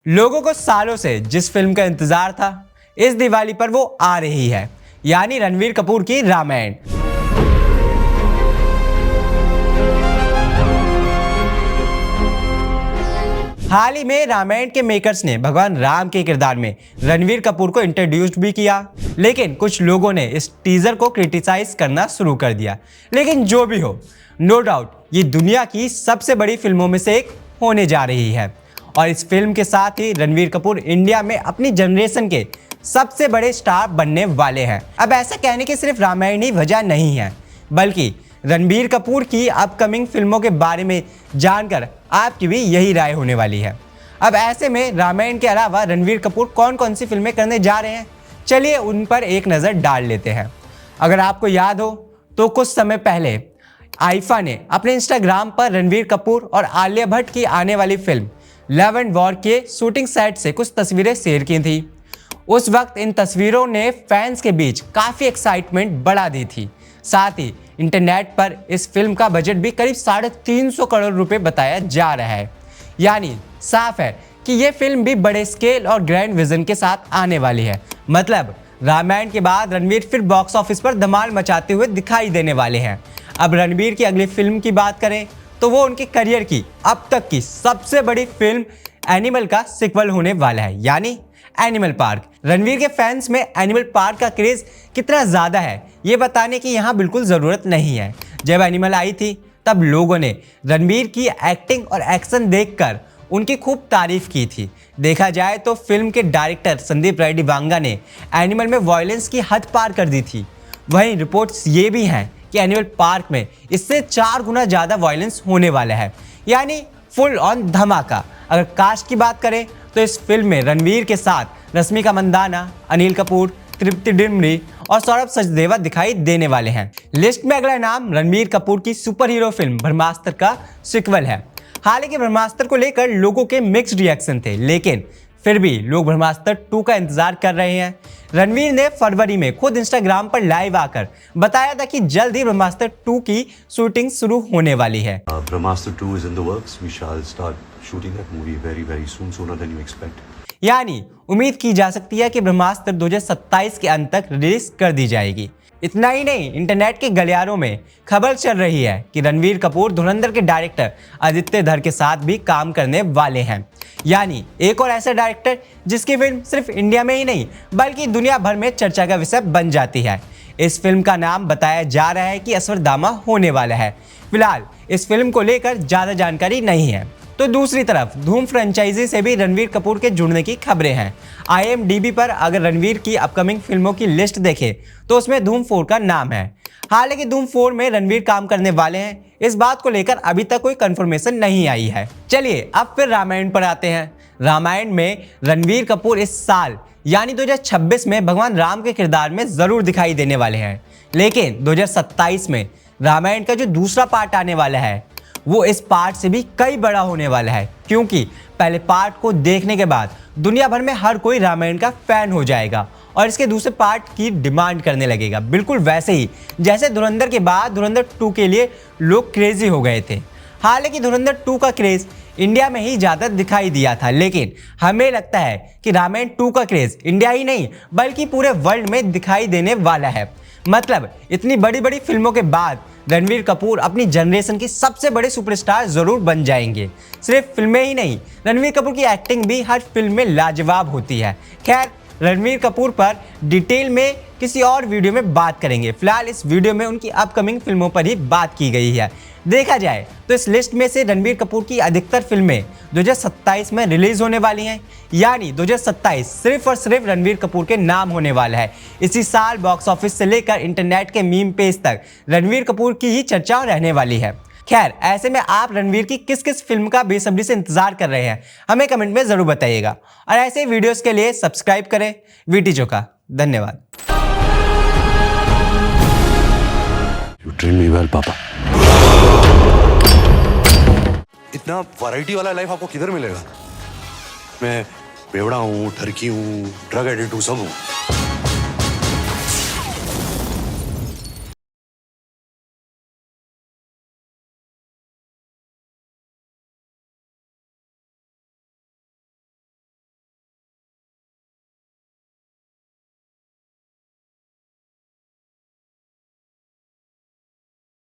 लोगों को सालों से जिस फिल्म का इंतजार था, इस दिवाली पर वो आ रही है, यानी रणवीर कपूर की रामायण। हाल ही में रामायण के मेकर्स ने भगवान राम के किरदार में रणवीर कपूर को इंट्रोड्यूस भी किया, लेकिन कुछ लोगों ने इस टीजर को क्रिटिसाइज करना शुरू कर दिया। लेकिन जो भी हो, नो डाउट ये दुनिया की सबसे बड़ी फिल्मों में से एक होने जा रही है और इस फिल्म के साथ ही रणवीर कपूर इंडिया में अपनी जनरेशन के सबसे बड़े स्टार बनने वाले हैं। अब ऐसा कहने की सिर्फ रामायण ही वजह नहीं है, बल्कि रणबीर कपूर की अपकमिंग फिल्मों के बारे में जानकर आपकी भी यही राय होने वाली है। अब ऐसे में रामायण के अलावा रणबीर कपूर कौन कौन सी फिल्में करने जा रहे हैं, चलिए उन पर एक नज़र डाल लेते हैं। अगर आपको याद हो तो कुछ समय पहले आईफा ने अपने इंस्टाग्राम पर रणबीर कपूर और आलिया भट्ट की आने वाली फिल्म लव एंड वॉर के शूटिंग सेट से कुछ तस्वीरें शेयर की थी। उस वक्त इन तस्वीरों ने फैंस के बीच काफ़ी एक्साइटमेंट बढ़ा दी थी। साथ ही इंटरनेट पर इस फिल्म का बजट भी करीब 350 करोड़ रुपए बताया जा रहा है। यानी साफ है कि ये फिल्म भी बड़े स्केल और ग्रैंड विजन के साथ आने वाली है। मतलब रामायण के बाद रणबीर फिर बॉक्स ऑफिस पर धमाल मचाते हुए दिखाई देने वाले हैं। अब रणबीर की अगली फिल्म की बात करें तो वो उनके करियर की अब तक की सबसे बड़ी फिल्म एनिमल का सीक्वल होने वाला है, यानी एनिमल पार्क। रणवीर के फैंस में एनिमल पार्क का क्रेज कितना ज़्यादा है ये बताने की यहाँ बिल्कुल ज़रूरत नहीं है। जब एनिमल आई थी तब लोगों ने रणवीर की एक्टिंग और एक्शन देखकर उनकी खूब तारीफ की थी। देखा जाए तो फिल्म के डायरेक्टर संदीप रेड्डी वांगा ने एनिमल में वॉयलेंस की हद पार कर दी थी। वहीं रिपोर्ट्स ये भी हैं कि एनिमल पार्क में इससे 4 गुना ज़्यादा वॉयलेंस होने वाला है, यानी फुल ऑन धमाका। अगर कास्ट की बात करें तो इस फिल्म में रणवीर के साथ रश्मिका मंदाना, अनिल कपूर, तृप्ति डिमरी और सौरभ सचदेवा दिखाई देने वाले हैं। लिस्ट में अगला नाम रणबीर कपूर की सुपर हीरो फिल्म ब्रह्मास्त्र का सीक्वल है। हालांकि ब्रह्मास्त्र को लेकर लोगों के मिक्स्ड रिएक्शन थे, लेकिन फिर भी लोग ब्रह्मास्त्र 2 का इंतजार कर रहे हैं। रणवीर ने फरवरी में खुद इंस्टाग्राम पर लाइव आकर बताया था कि जल्द ही ब्रह्मास्त्र 2 की शूटिंग शुरू होने वाली है। ब्रह्मास्त्र 2 is in the works. We shall start shooting that movie very soon, sooner than you expect. यानी उम्मीद की जा सकती है कि ब्रह्मास्त्र 2027 के अंत तक रिलीज कर दी जाएगी। इतना ही नहीं, इंटरनेट के गलियारों में खबर चल रही है कि रणवीर कपूर धुरंधर के डायरेक्टर आदित्य धर के साथ भी काम करने वाले हैं। यानी एक और ऐसा डायरेक्टर जिसकी फिल्म सिर्फ इंडिया में ही नहीं बल्कि दुनिया भर में चर्चा का विषय बन जाती है। इस फिल्म का नाम बताया जा रहा है कि अश्वत्थामा होने वाला है। फिलहाल इस फिल्म को लेकर ज़्यादा जानकारी नहीं है। तो दूसरी तरफ धूम फ्रेंचाइजी से भी रणवीर कपूर के जुड़ने की खबरें हैं। IMDb पर अगर रणवीर की अपकमिंग फिल्मों की लिस्ट देखें तो उसमें धूम 4 का नाम है। हालांकि धूम 4 में रणवीर काम करने वाले हैं, इस बात को लेकर अभी तक कोई कंफर्मेशन नहीं आई है। चलिए अब फिर रामायण पर आते हैं। रामायण में रणवीर कपूर इस साल यानी 2026 में भगवान राम के किरदार में ज़रूर दिखाई देने वाले हैं, लेकिन 2027 में रामायण का जो दूसरा पार्ट आने वाला है वो इस पार्ट से भी कई बड़ा होने वाला है, क्योंकि पहले पार्ट को देखने के बाद दुनिया भर में हर कोई रामायण का फैन हो जाएगा और इसके दूसरे पार्ट की डिमांड करने लगेगा। बिल्कुल वैसे ही जैसे धुरंधर के बाद धुरंधर 2 के लिए लोग क्रेजी हो गए थे। हालांकि धुरंधर 2 का क्रेज इंडिया में ही ज़्यादा दिखाई दिया था, लेकिन हमें लगता है कि रामायण 2 का क्रेज इंडिया ही नहीं बल्कि पूरे वर्ल्ड में दिखाई देने वाला है। मतलब इतनी बड़ी बड़ी फिल्मों के बाद रणवीर कपूर अपनी जनरेशन की सबसे बड़े सुपरस्टार जरूर बन जाएंगे। सिर्फ फिल्में ही नहीं, रणवीर कपूर की एक्टिंग भी हर फिल्म में लाजवाब होती है। खैर, रणवीर कपूर पर डिटेल में किसी और वीडियो में बात करेंगे। फिलहाल इस वीडियो में उनकी अपकमिंग फिल्मों पर ही बात की गई है। देखा जाए तो इस लिस्ट में से रणवीर कपूर की अधिकतर फिल्में 2027 में रिलीज होने वाली हैं, यानी 2027 सिर्फ और सिर्फ रणवीर कपूर के नाम होने वाला है। इसी साल बॉक्स ऑफिस से लेकर इंटरनेट के मीम पेज तक रणवीर कपूर की ही चर्चा रहने वाली है। खैर, ऐसे में आप रणवीर की किस किस फिल्म का बेसब्री से इंतजार कर रहे हैं हमें कमेंट में ज़रूर बताइएगा और ऐसे वीडियोज़ के लिए सब्सक्राइब करें वीटी चोखा। धन्यवाद। You train me well, पापा। इतना वैरायटी वाला लाइफ आपको किधर मिलेगा? मैं बेवड़ा हूँ, ठरकी हूँ, ड्रग एडिक्ट हूँ, सब हूँ।